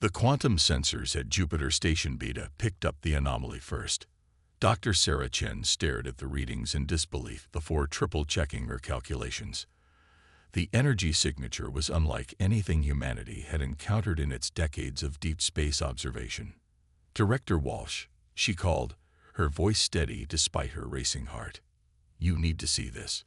The quantum sensors at Jupiter Station Beta picked up the anomaly first. Dr. Sarah Chen stared at the readings in disbelief before triple-checking her calculations. The energy signature was unlike anything humanity had encountered in its decades of deep space observation. "Director Walsh," she called, her voice steady despite her racing heart. "You need to see this."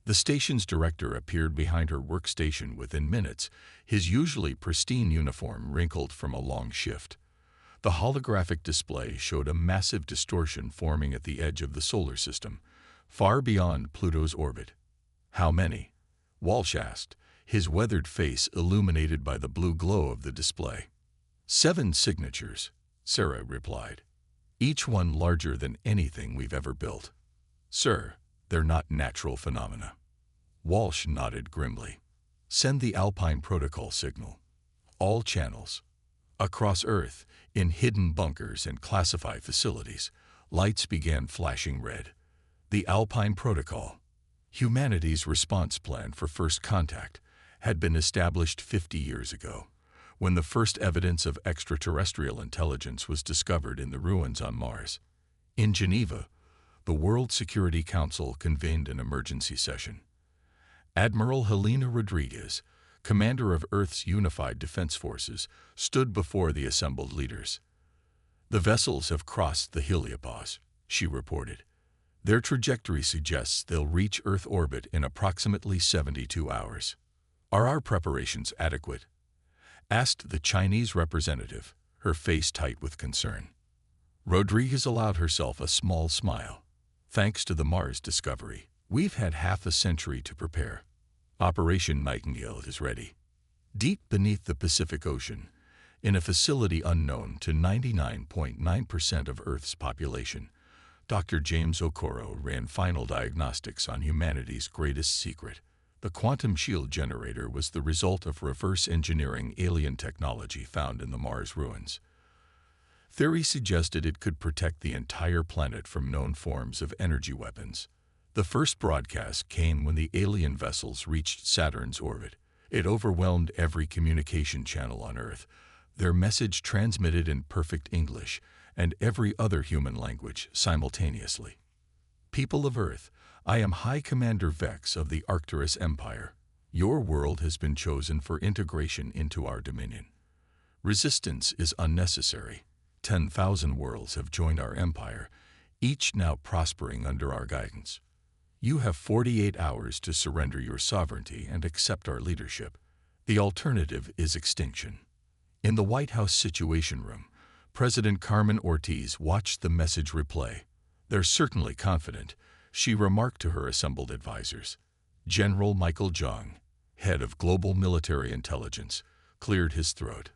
The station's director appeared behind her workstation within minutes, his usually pristine uniform wrinkled from a long shift. The holographic display showed a massive distortion forming at the edge of the solar system, far beyond Pluto's orbit. "How many?" Walsh asked, his weathered face illuminated by the blue glow of the display. "7 signatures," Sarah replied. "Each one larger than anything we've ever built." "Sir, they're not natural phenomena." Walsh nodded grimly. "Send the Alpine Protocol signal. All channels." Across Earth, in hidden bunkers and classified facilities, lights began flashing red. The Alpine Protocol, humanity's response plan for first contact, had been established 50 years ago, when the first evidence of extraterrestrial intelligence was discovered in the ruins on Mars. In Geneva, the World Security Council convened an emergency session. Admiral Helena Rodriguez, commander of Earth's Unified Defense Forces, stood before the assembled leaders. "The vessels have crossed the heliopause," she reported. "Their trajectory suggests they'll reach Earth orbit in approximately 72 hours. Are our preparations adequate?" asked the Chinese representative, her face tight with concern. Rodriguez allowed herself a small smile. "Thanks to the Mars discovery, we've had half a century to prepare. Operation Nightingale is ready." Deep beneath the Pacific Ocean, in a facility unknown to 99.9% of Earth's population, Dr. James Okoro ran final diagnostics on humanity's greatest secret. The quantum shield generator was the result of reverse engineering alien technology found in the Mars ruins. Theory suggested it could protect the entire planet from known forms of energy weapons. The first broadcast came when the alien vessels reached Saturn's orbit. It overwhelmed every communication channel on Earth, their message transmitted in perfect English and every other human language simultaneously. "People of Earth, I am High Commander Vex of the Arcturus Empire. Your world has been chosen for integration into our dominion. Resistance is unnecessary. 10,000 worlds have joined our empire, each now prospering under our guidance. You have 48 hours to surrender your sovereignty and accept our leadership. The alternative is extinction." In the White House Situation Room, President Carmen Ortiz watched the message replay. "They're certainly confident," she remarked to her assembled advisors. General Michael Jung, head of Global Military Intelligence, cleared his throat.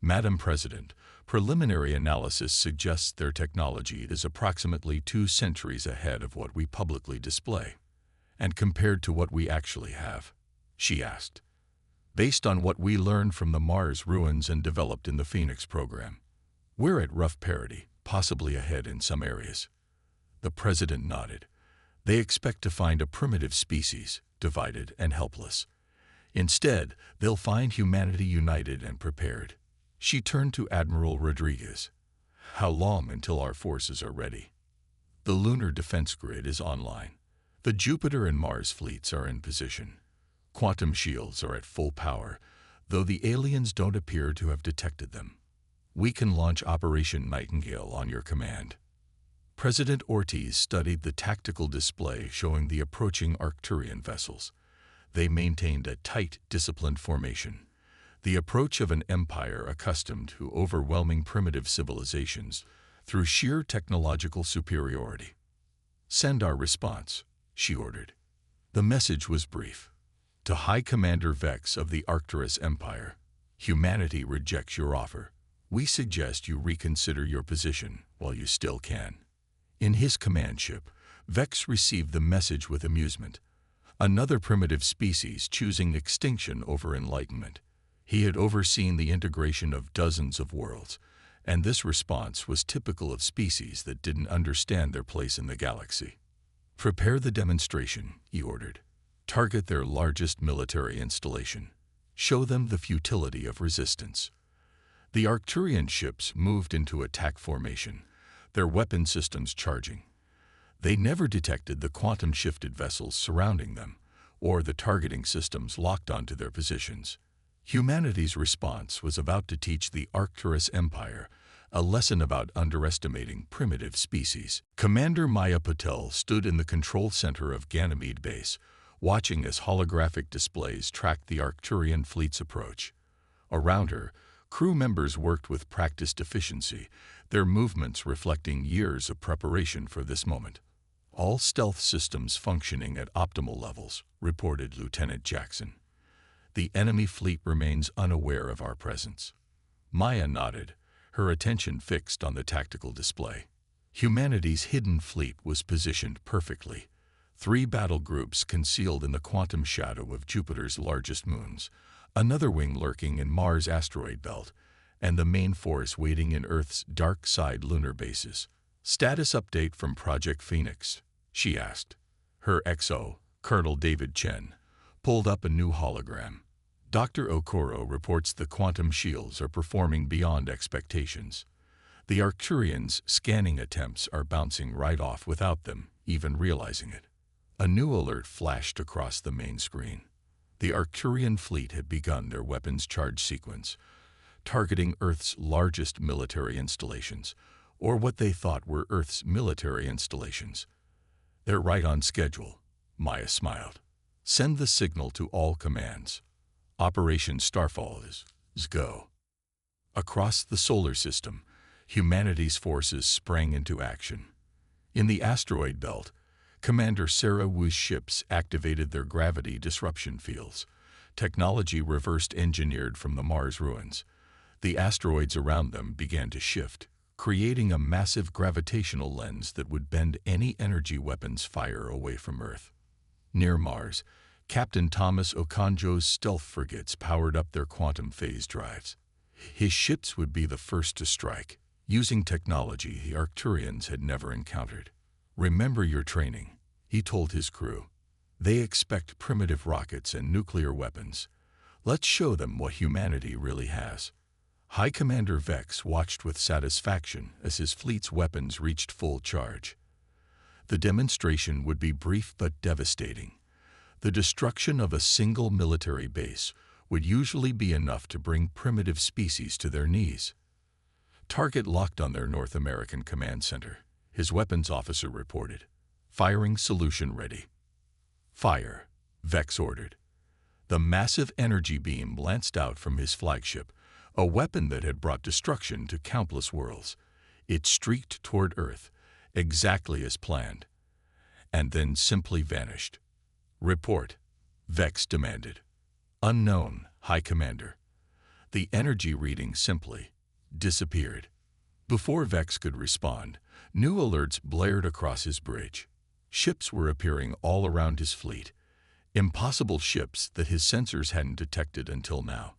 "Madam President, preliminary analysis suggests their technology is approximately 2 centuries ahead of what we publicly display." "And compared to what we actually have?" she asked. "Based on what we learned from the Mars ruins and developed in the Phoenix program, we're at rough parity, possibly ahead in some areas." The president nodded. "They expect to find a primitive species, divided and helpless. Instead, they'll find humanity united and prepared." She turned to Admiral Rodriguez. "How long until our forces are ready?" "The lunar defense grid is online. The Jupiter and Mars fleets are in position. Quantum shields are at full power, though the aliens don't appear to have detected them. We can launch Operation Nightingale on your command." President Ortiz studied the tactical display showing the approaching Arcturian vessels. They maintained a tight, disciplined formation, the approach of an empire accustomed to overwhelming primitive civilizations through sheer technological superiority. "Send our response," she ordered. The message was brief. "To High Commander Vex of the Arcturus Empire, humanity rejects your offer. We suggest you reconsider your position while you still can." In his command ship, Vex received the message with amusement. Another primitive species choosing extinction over enlightenment. He had overseen the integration of dozens of worlds, and this response was typical of species that didn't understand their place in the galaxy. "Prepare the demonstration," he ordered. "Target their largest military installation. Show them the futility of resistance." The Arcturian ships moved into attack formation, their weapon systems charging. They never detected the quantum-shifted vessels surrounding them, or the targeting systems locked onto their positions. Humanity's response was about to teach the Arcturus Empire a lesson about underestimating primitive species. Commander Maya Patel stood in the control center of Ganymede Base, watching as holographic displays tracked the Arcturian fleet's approach. Around her, crew members worked with practiced efficiency, their movements reflecting years of preparation for this moment. All stealth systems functioning at optimal levels, reported Lieutenant Jackson. The enemy fleet remains unaware of our presence. Maya nodded, her attention fixed on the tactical display. Humanity's hidden fleet was positioned perfectly. 3 battle groups concealed in the quantum shadow of Jupiter's largest moons, another wing lurking in Mars' asteroid belt, and the main force waiting in Earth's dark side lunar bases. Status update from Project Phoenix, she asked. Her XO, Colonel David Chen, pulled up a new hologram. Dr. Okoro reports the quantum shields are performing beyond expectations. The Arcturians' scanning attempts are bouncing right off without them even realizing it. A new alert flashed across the main screen. The Arcturian fleet had begun their weapons charge sequence, targeting Earth's largest military installations, or what they thought were Earth's military installations. They're right on schedule, Maya smiled. Send the signal to all commands. Operation Starfall is go. Across the solar system, humanity's forces sprang into action. In the asteroid belt, Commander Sarah Wu's ships activated their gravity disruption fields, technology reversed engineered from the Mars ruins. The asteroids around them began to shift, creating a massive gravitational lens that would bend any energy weapons fire away from Earth. Near Mars, Captain Thomas Okonjo's stealth frigates powered up their quantum phase drives. His ships would be the first to strike, using technology the Arcturians had never encountered. Remember your training, he told his crew. They expect primitive rockets and nuclear weapons. Let's show them what humanity really has. High Commander Vex watched with satisfaction as his fleet's weapons reached full charge. The demonstration would be brief but devastating. The destruction of a single military base would usually be enough to bring primitive species to their knees. Target locked on their North American command center, his weapons officer reported. Firing solution ready. Fire, Vex ordered. The massive energy beam lanced out from his flagship, a weapon that had brought destruction to countless worlds. It streaked toward Earth, exactly as planned, and then simply vanished. Report, Vex demanded. Unknown, High Commander. The energy reading simply disappeared. Before Vex could respond, new alerts blared across his bridge. Ships were appearing all around his fleet, impossible ships that his sensors hadn't detected until now.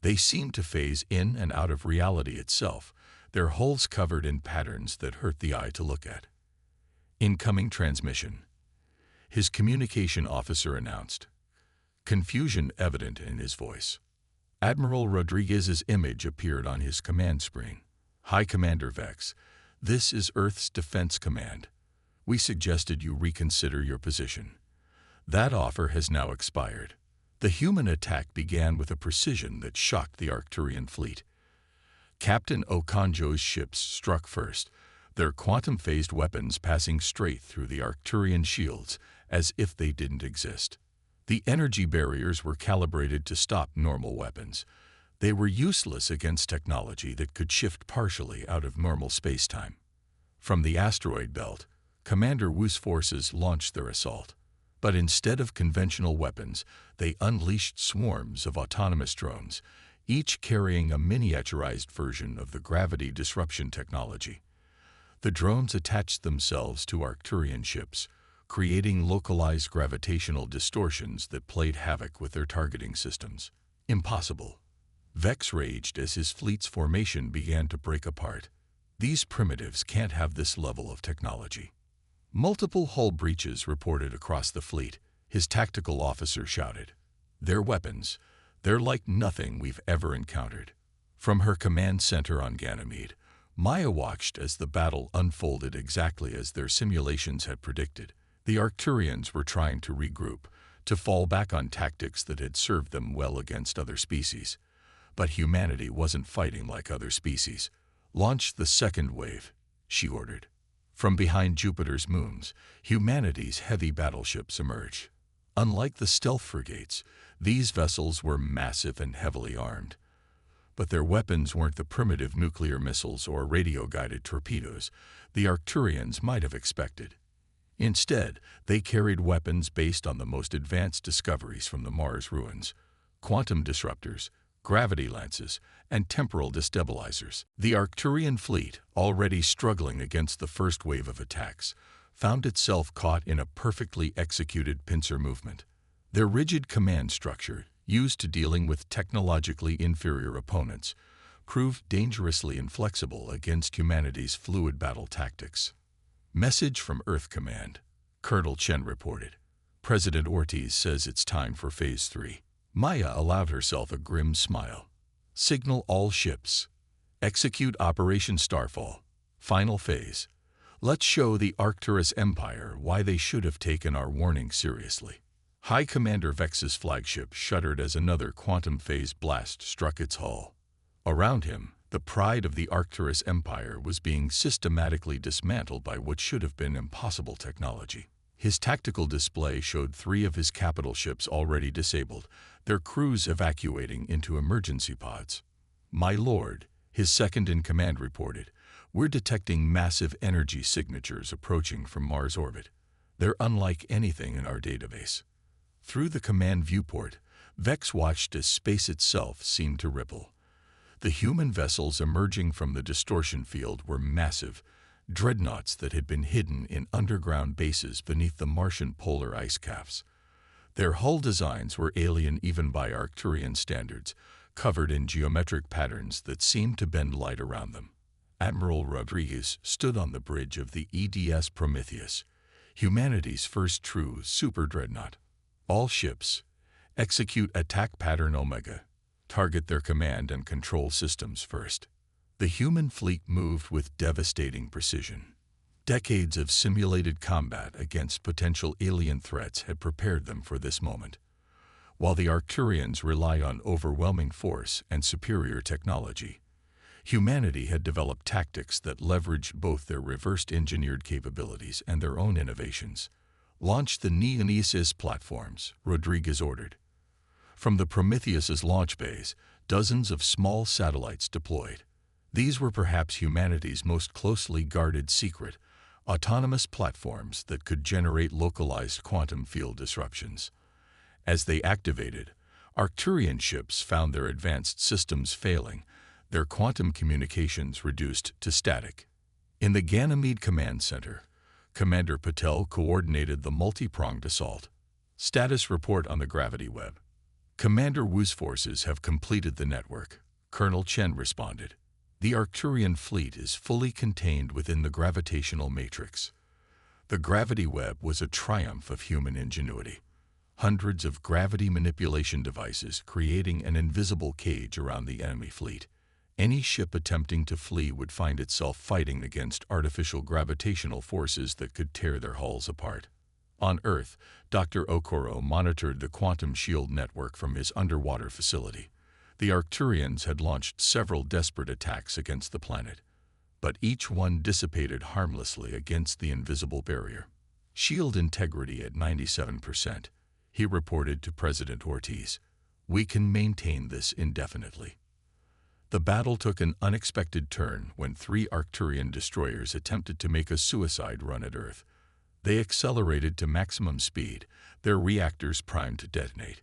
They seemed to phase in and out of reality itself, their hulls covered in patterns that hurt the eye to look at. Incoming transmission, his communication officer announced, confusion evident in his voice. Admiral Rodriguez's image appeared on his command screen. High Commander Vex, this is Earth's Defense Command. We suggested you reconsider your position. That offer has now expired. The human attack began with a precision that shocked the Arcturian fleet. Captain Okonjo's ships struck first, their quantum-phased weapons passing straight through the Arcturian shields as if they didn't exist. The energy barriers were calibrated to stop normal weapons. They were useless against technology that could shift partially out of normal spacetime. From the asteroid belt, Commander Wu's forces launched their assault. But instead of conventional weapons, they unleashed swarms of autonomous drones, each carrying a miniaturized version of the gravity disruption technology. The drones attached themselves to Arcturian ships, creating localized gravitational distortions that played havoc with their targeting systems. Impossible. Vex raged as his fleet's formation began to break apart. These primitives can't have this level of technology. Multiple hull breaches reported across the fleet, his tactical officer shouted. Their weapons, they're like nothing we've ever encountered. From her command center on Ganymede, Maya watched as the battle unfolded exactly as their simulations had predicted. The Arcturians were trying to regroup, to fall back on tactics that had served them well against other species. But humanity wasn't fighting like other species. "Launch the second wave," she ordered. From behind Jupiter's moons, humanity's heavy battleships emerged. Unlike the stealth frigates, these vessels were massive and heavily armed. But their weapons weren't the primitive nuclear missiles or radio-guided torpedoes the Arcturians might have expected. Instead, they carried weapons based on the most advanced discoveries from the Mars ruins: quantum disruptors, gravity lances, and temporal destabilizers. The Arcturian fleet, already struggling against the first wave of attacks, found itself caught in a perfectly executed pincer movement. Their rigid command structure, used to dealing with technologically inferior opponents, proved dangerously inflexible against humanity's fluid battle tactics. "Message from Earth Command," Colonel Chen reported. "President Ortiz says it's time for Phase 3. Maya allowed herself a grim smile. "Signal all ships. Execute Operation Starfall. Final phase. Let's show the Arcturus Empire why they should have taken our warning seriously." High Commander Vex's flagship shuddered as another quantum phase blast struck its hull. Around him, the pride of the Arcturus Empire was being systematically dismantled by what should have been impossible technology. His tactical display showed 3 of his capital ships already disabled, their crews evacuating into emergency pods. "My lord," his second-in-command reported, "we're detecting massive energy signatures approaching from Mars orbit. They're unlike anything in our database." Through the command viewport, Vex watched as space itself seemed to ripple. The human vessels emerging from the distortion field were massive, dreadnoughts that had been hidden in underground bases beneath the Martian polar ice caps. Their hull designs were alien even by Arcturian standards, covered in geometric patterns that seemed to bend light around them. Admiral Rodriguez stood on the bridge of the EDS Prometheus, humanity's first true super-dreadnought. "All ships, execute attack pattern Omega. Target their command and control systems first." The human fleet moved with devastating precision. Decades of simulated combat against potential alien threats had prepared them for this moment. While the Arcturians relied on overwhelming force and superior technology, humanity had developed tactics that leveraged both their reverse-engineered capabilities and their own innovations. "Launch the Neonesis platforms," Rodriguez ordered. From the Prometheus's launch bays, dozens of small satellites deployed. These were perhaps humanity's most closely guarded secret, autonomous platforms that could generate localized quantum field disruptions. As they activated, Arcturian ships found their advanced systems failing, their quantum communications reduced to static. In the Ganymede Command Center, Commander Patel coordinated the multi-pronged assault. "Status report on the gravity web." "Commander Wu's forces have completed the network," Colonel Chen responded. "The Arcturian fleet is fully contained within the gravitational matrix." The gravity web was a triumph of human ingenuity. Hundreds of gravity manipulation devices creating an invisible cage around the enemy fleet. Any ship attempting to flee would find itself fighting against artificial gravitational forces that could tear their hulls apart. On Earth, Dr. Okoro monitored the quantum shield network from his underwater facility. The Arcturians had launched several desperate attacks against the planet, but each one dissipated harmlessly against the invisible barrier. "Shield integrity at 97%, he reported to President Ortiz. "We can maintain this indefinitely." The battle took an unexpected turn when 3 Arcturian destroyers attempted to make a suicide run at Earth. They accelerated to maximum speed, their reactors primed to detonate.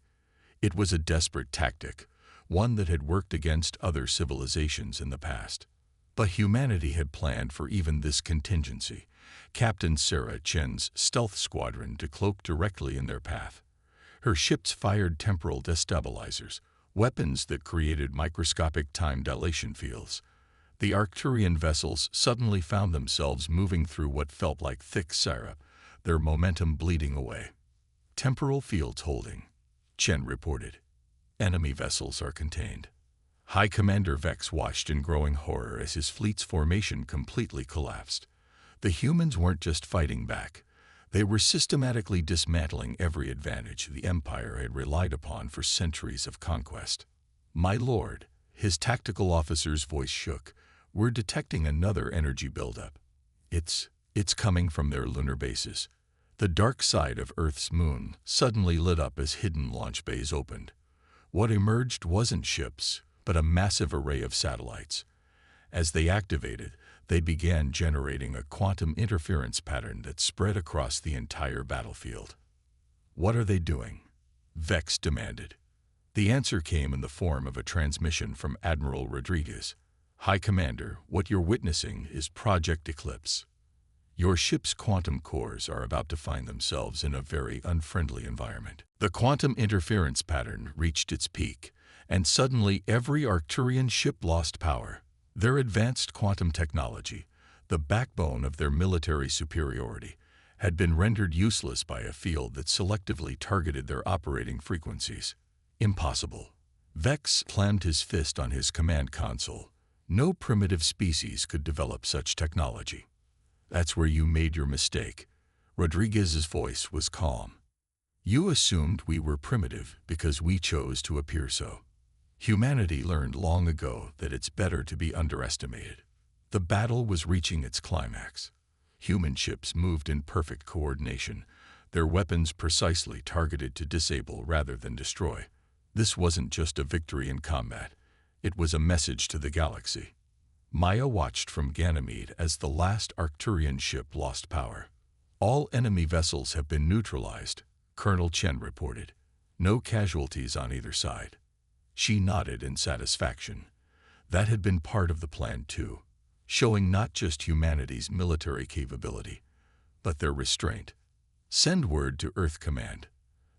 It was a desperate tactic, one that had worked against other civilizations in the past. But humanity had planned for even this contingency. Captain Sarah Chen's stealth squadron decloaked directly in their path. Her ships fired temporal destabilizers, weapons that created microscopic time dilation fields. The Arcturian vessels suddenly found themselves moving through what felt like thick syrup, their momentum bleeding away. "Temporal fields holding," Chen reported. "Enemy vessels are contained." High Commander Vex watched in growing horror as his fleet's formation completely collapsed. The humans weren't just fighting back. They were systematically dismantling every advantage the Empire had relied upon for centuries of conquest. "My lord," his tactical officer's voice shook, "we're detecting another energy buildup. It's coming from their lunar bases." The dark side of Earth's moon suddenly lit up as hidden launch bays opened. What emerged wasn't ships, but a massive array of satellites. As they activated, they began generating a quantum interference pattern that spread across the entire battlefield. "What are they doing?" Vex demanded. The answer came in the form of a transmission from Admiral Rodriguez. "High Commander, what you're witnessing is Project Eclipse. Your ship's quantum cores are about to find themselves in a very unfriendly environment." The quantum interference pattern reached its peak, and suddenly every Arcturian ship lost power. Their advanced quantum technology, the backbone of their military superiority, had been rendered useless by a field that selectively targeted their operating frequencies. Impossible. Vex clammed his fist on his command console. No primitive species could develop such technology. "That's where you made your mistake." Rodriguez's voice was calm. "You assumed we were primitive because we chose to appear so. Humanity learned long ago that it's better to be underestimated." The battle was reaching its climax. Human ships moved in perfect coordination, their weapons precisely targeted to disable rather than destroy. This wasn't just a victory in combat. It was a message to the galaxy. Maya watched from Ganymede as the last Arcturian ship lost power. "All enemy vessels have been neutralized," Colonel Chen reported. "No casualties on either side." She nodded in satisfaction. That had been part of the plan too, showing not just humanity's military capability, but their restraint. "Send word to Earth Command.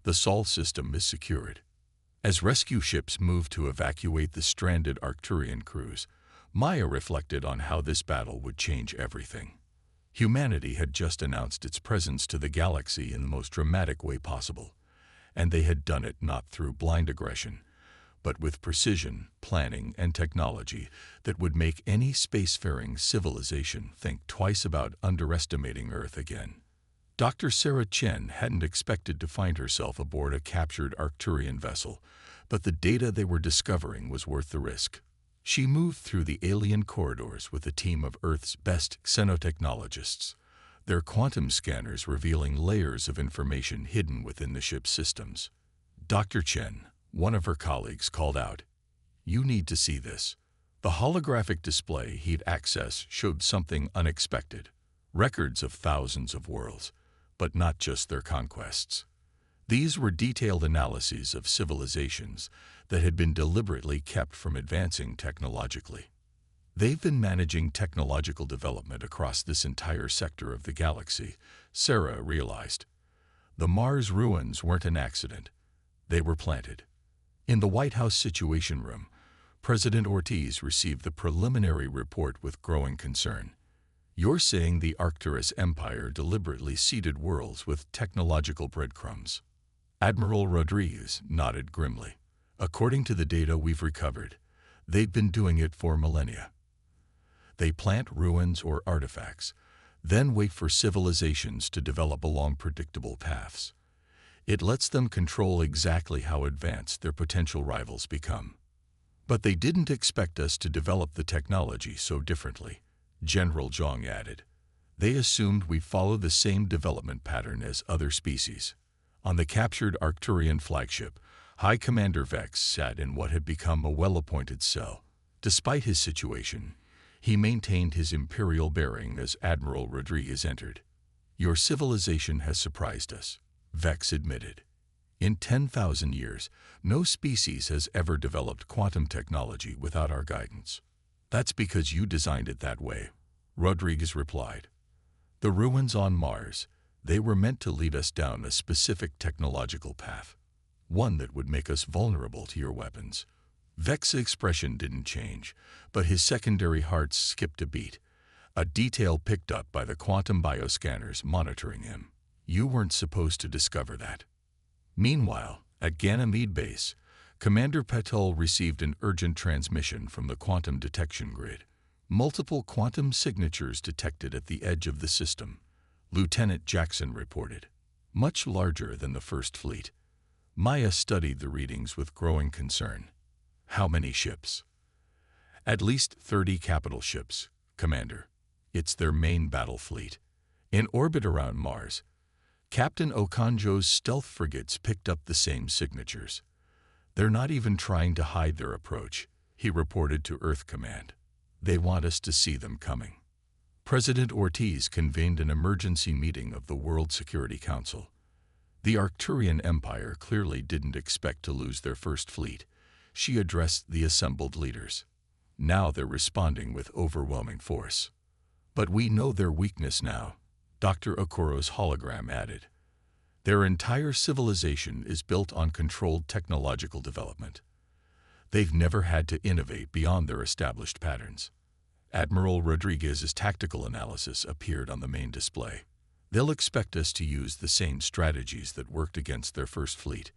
The Sol system is secured." As rescue ships moved to evacuate the stranded Arcturian crews, Maya reflected on how this battle would change everything. Humanity had just announced its presence to the galaxy in the most dramatic way possible, and they had done it not through blind aggression, but with precision, planning, and technology that would make any spacefaring civilization think twice about underestimating Earth again. Dr. Sarah Chen hadn't expected to find herself aboard a captured Arcturian vessel, but the data they were discovering was worth the risk. She moved through the alien corridors with a team of Earth's best xenotechnologists, their quantum scanners revealing layers of information hidden within the ship's systems. "Dr. Chen," one of her colleagues called out, "you need to see this." The holographic display he'd accessed showed something unexpected: records of thousands of worlds, but not just their conquests. These were detailed analyses of civilizations that had been deliberately kept from advancing technologically. They've been managing technological development across this entire sector of the galaxy, Sarah realized. The Mars ruins weren't an accident. They were planted. In the White House Situation Room, President Ortiz received the preliminary report with growing concern. "You're saying the Arcturus Empire deliberately seeded worlds with technological breadcrumbs?" Admiral Rodriguez nodded grimly. "According to the data we've recovered, they've been doing it for millennia. They plant ruins or artifacts, then wait for civilizations to develop along predictable paths. It lets them control exactly how advanced their potential rivals become. But they didn't expect us to develop the technology so differently," General Zhang added. "They assumed we'd follow the same development pattern as other species." On the captured Arcturian flagship, High Commander Vex sat in what had become a well-appointed cell. Despite his situation, he maintained his imperial bearing as Admiral Rodriguez entered. "Your civilization has surprised us," Vex admitted. "In 10,000 years, no species has ever developed quantum technology without our guidance." "That's because you designed it that way," Rodriguez replied. "The ruins on Mars, they were meant to lead us down a specific technological path, one that would make us vulnerable to your weapons." Vex's expression didn't change, but his secondary heart skipped a beat, a detail picked up by the quantum bioscanners monitoring him. "You weren't supposed to discover that." Meanwhile, at Ganymede Base, Commander Petel received an urgent transmission from the quantum detection grid. Multiple quantum signatures detected at the edge of the system, Lieutenant Jackson reported. Much larger than the First Fleet. Maya studied the readings with growing concern. How many ships? At least 30 capital ships, Commander. It's their main battle fleet. In orbit around Mars, Captain Okonjo's stealth frigates picked up the same signatures. They're not even trying to hide their approach, he reported to Earth Command. They want us to see them coming. President Ortiz convened an emergency meeting of the World Security Council. The Arcturian Empire clearly didn't expect to lose their first fleet. She addressed the assembled leaders. Now they're responding with overwhelming force. But we know their weakness now, Dr. Okoro's hologram added. Their entire civilization is built on controlled technological development. They've never had to innovate beyond their established patterns. Admiral Rodriguez's tactical analysis appeared on the main display. They'll expect us to use the same strategies that worked against their first fleet.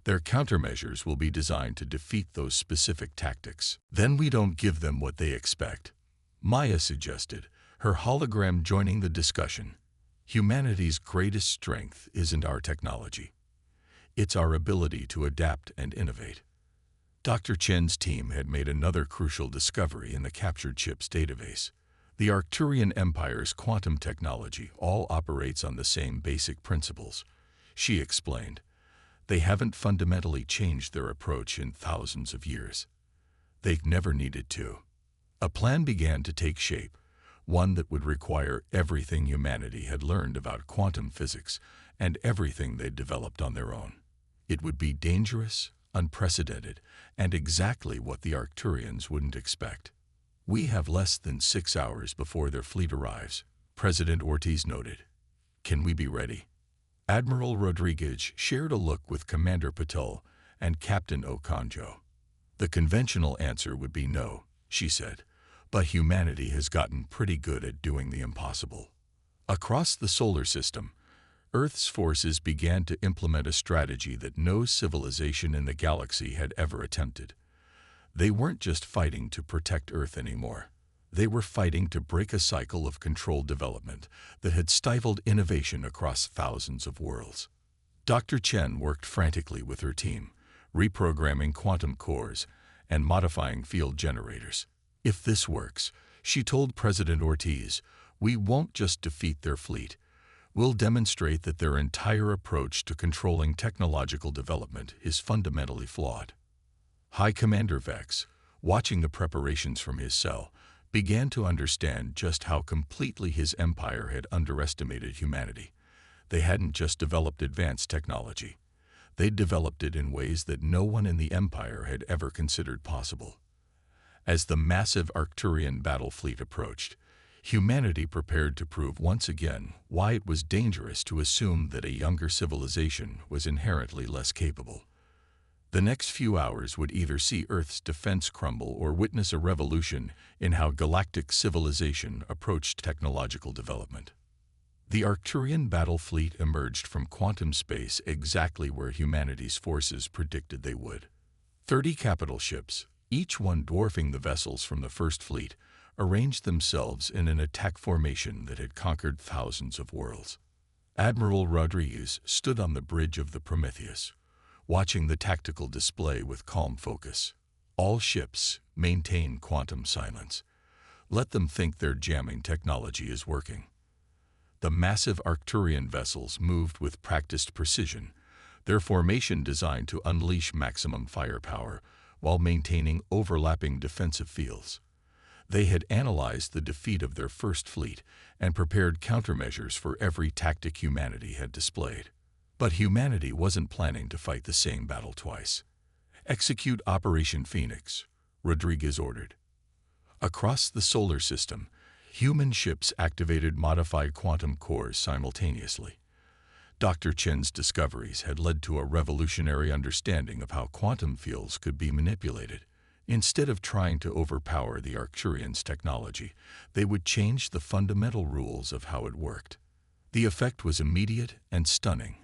Their countermeasures will be designed to defeat those specific tactics. Then we don't give them what they expect, Maya suggested, her hologram joining the discussion. Humanity's greatest strength isn't our technology. It's our ability to adapt and innovate. Dr. Chen's team had made another crucial discovery in the captured ships database. The Arcturian Empire's quantum technology all operates on the same basic principles, she explained. They haven't fundamentally changed their approach in thousands of years. They've never needed to. A plan began to take shape, one that would require everything humanity had learned about quantum physics and everything they'd developed on their own. It would be dangerous, unprecedented, and exactly what the Arcturians wouldn't expect. We have less than 6 hours before their fleet arrives, President Ortiz noted. Can we be ready? Admiral Rodriguez shared a look with Commander Patel and Captain Okonjo. The conventional answer would be no, she said, but humanity has gotten pretty good at doing the impossible. Across the solar system, Earth's forces began to implement a strategy that no civilization in the galaxy had ever attempted. They weren't just fighting to protect Earth anymore. They were fighting to break a cycle of controlled development that had stifled innovation across thousands of worlds. Dr. Chen worked frantically with her team, reprogramming quantum cores and modifying field generators. If this works, she told President Ortiz, we won't just defeat their fleet. We'll demonstrate that their entire approach to controlling technological development is fundamentally flawed. High Commander Vex, watching the preparations from his cell, began to understand just how completely his empire had underestimated humanity. They hadn't just developed advanced technology. They'd developed it in ways that no one in the empire had ever considered possible. As the massive Arcturian battle fleet approached, humanity prepared to prove once again why it was dangerous to assume that a younger civilization was inherently less capable. The next few hours would either see Earth's defense crumble or witness a revolution in how galactic civilization approached technological development. The Arcturian battle fleet emerged from quantum space exactly where humanity's forces predicted they would. 30 capital ships, each one dwarfing the vessels from the First Fleet, arranged themselves in an attack formation that had conquered thousands of worlds. Admiral Rodriguez stood on the bridge of the Prometheus, watching the tactical display with calm focus. All ships maintain quantum silence. Let them think their jamming technology is working. The massive Arcturian vessels moved with practiced precision, their formation designed to unleash maximum firepower while maintaining overlapping defensive fields. They had analyzed the defeat of their first fleet and prepared countermeasures for every tactic humanity had displayed. But humanity wasn't planning to fight the same battle twice. Execute Operation Phoenix, Rodriguez ordered. Across the solar system, human ships activated modified quantum cores simultaneously. Dr. Chen's discoveries had led to a revolutionary understanding of how quantum fields could be manipulated. Instead of trying to overpower the Arcturians' technology, they would change the fundamental rules of how it worked. The effect was immediate and stunning.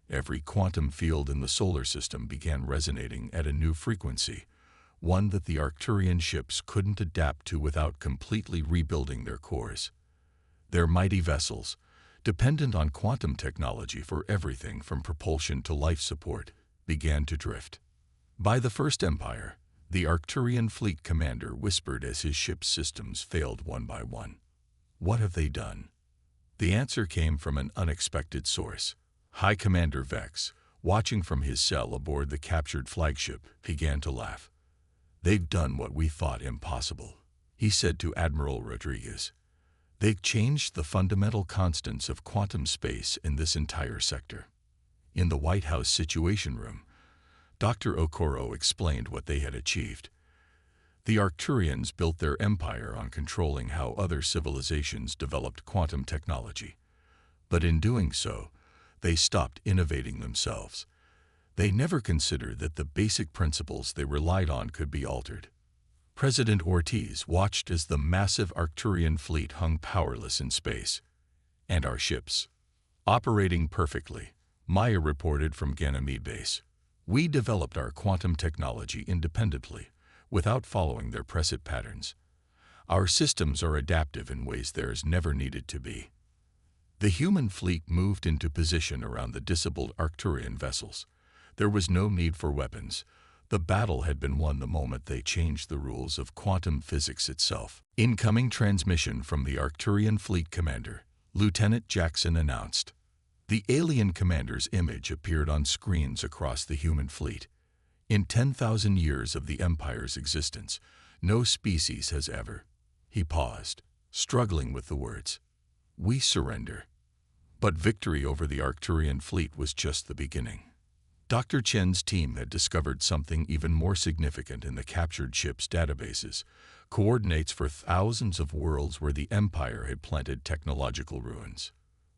Every quantum field in the solar system began resonating at a new frequency, one that the Arcturian ships couldn't adapt to without completely rebuilding their cores. Their mighty vessels, dependent on quantum technology for everything from propulsion to life support, began to drift. By the First Empire, the Arcturian fleet commander whispered as his ship's systems failed one by one. "What have they done?" The answer came from an unexpected source. High Commander Vex, watching from his cell aboard the captured flagship, began to laugh. "They've done what we thought impossible," he said to Admiral Rodriguez. "They've changed the fundamental constants of quantum space in this entire sector." In the White House Situation Room, Dr. Okoro explained what they had achieved. The Arcturians built their empire on controlling how other civilizations developed quantum technology. But in doing so, they stopped innovating themselves. They never considered that the basic principles they relied on could be altered. President Ortiz watched as the massive Arcturian fleet hung powerless in space. "And our ships, operating perfectly," Maya reported from Ganymede Base. "We developed our quantum technology independently, without following their preset patterns. Our systems are adaptive in ways theirs never needed to be." The human fleet moved into position around the disabled Arcturian vessels. There was no need for weapons. The battle had been won the moment they changed the rules of quantum physics itself. Incoming transmission from the Arcturian fleet commander, Lieutenant Jackson announced. The alien commander's image appeared on screens across the human fleet. "In 10,000 years of the Empire's existence, no species has ever..." He paused, struggling with the words. "We surrender." But victory over the Arcturian fleet was just the beginning. Dr. Chen's team had discovered something even more significant in the captured ships' databases, coordinates for thousands of worlds where the Empire had planted technological ruins.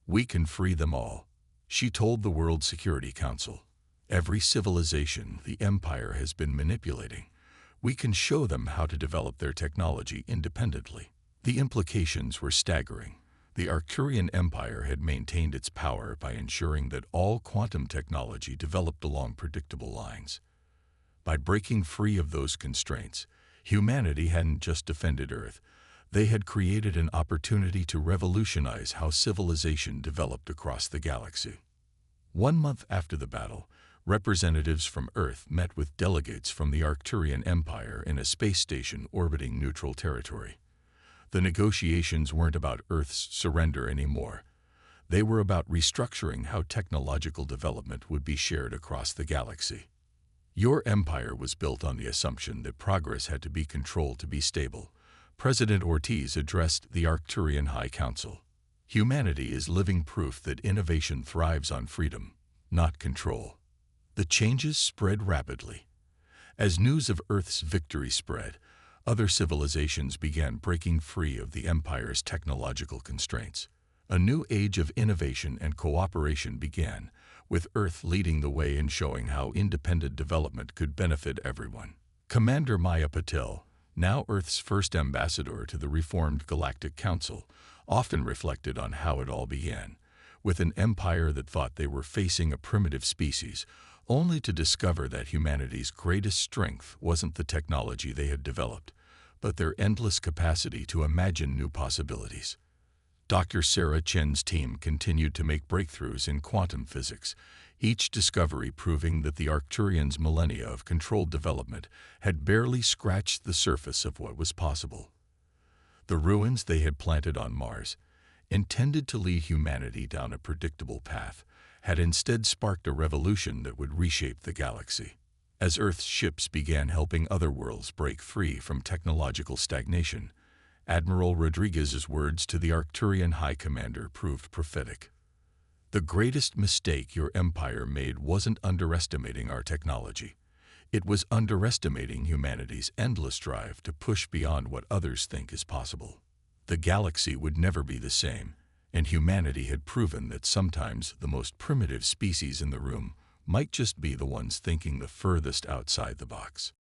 "We can free them all," she told the World Security Council. "Every civilization the Empire has been manipulating. We can show them how to develop their technology independently." The implications were staggering. The Arcturian Empire had maintained its power by ensuring that all quantum technology developed along predictable lines. By breaking free of those constraints, humanity hadn't just defended Earth. They had created an opportunity to revolutionize how civilization developed across the galaxy. 1 month after the battle, representatives from Earth met with delegates from the Arcturian Empire in a space station orbiting neutral territory. The negotiations weren't about Earth's surrender anymore. They were about restructuring how technological development would be shared across the galaxy. "Your empire was built on the assumption that progress had to be controlled to be stable," President Ortiz addressed the Arcturian High Council. "Humanity is living proof that innovation thrives on freedom, not control." The changes spread rapidly. As news of Earth's victory spread, other civilizations began breaking free of the Empire's technological constraints. A new age of innovation and cooperation began, with Earth leading the way in showing how independent development could benefit everyone. Commander Maya Patel, now Earth's first ambassador to the reformed Galactic Council, often reflected on how it all began, with an empire that thought they were facing a primitive species, only to discover that humanity's greatest strength wasn't the technology they had developed, but their endless capacity to imagine new possibilities. Dr. Sarah Chen's team continued to make breakthroughs in quantum physics, each discovery proving that the Arcturians' millennia of controlled development had barely scratched the surface of what was possible. The ruins they had planted on Mars, intended to lead humanity down a predictable path, had instead sparked a revolution that would reshape the galaxy. As Earth's ships began helping other worlds break free from technological stagnation, Admiral Rodriguez's words to the Arcturian High Commander proved prophetic. "The greatest mistake your empire made wasn't underestimating our technology. It was underestimating humanity's endless drive to push beyond what others think is possible. The galaxy would never be the same, and humanity had proven that sometimes the most primitive species in the room might just be the ones thinking the furthest outside the box."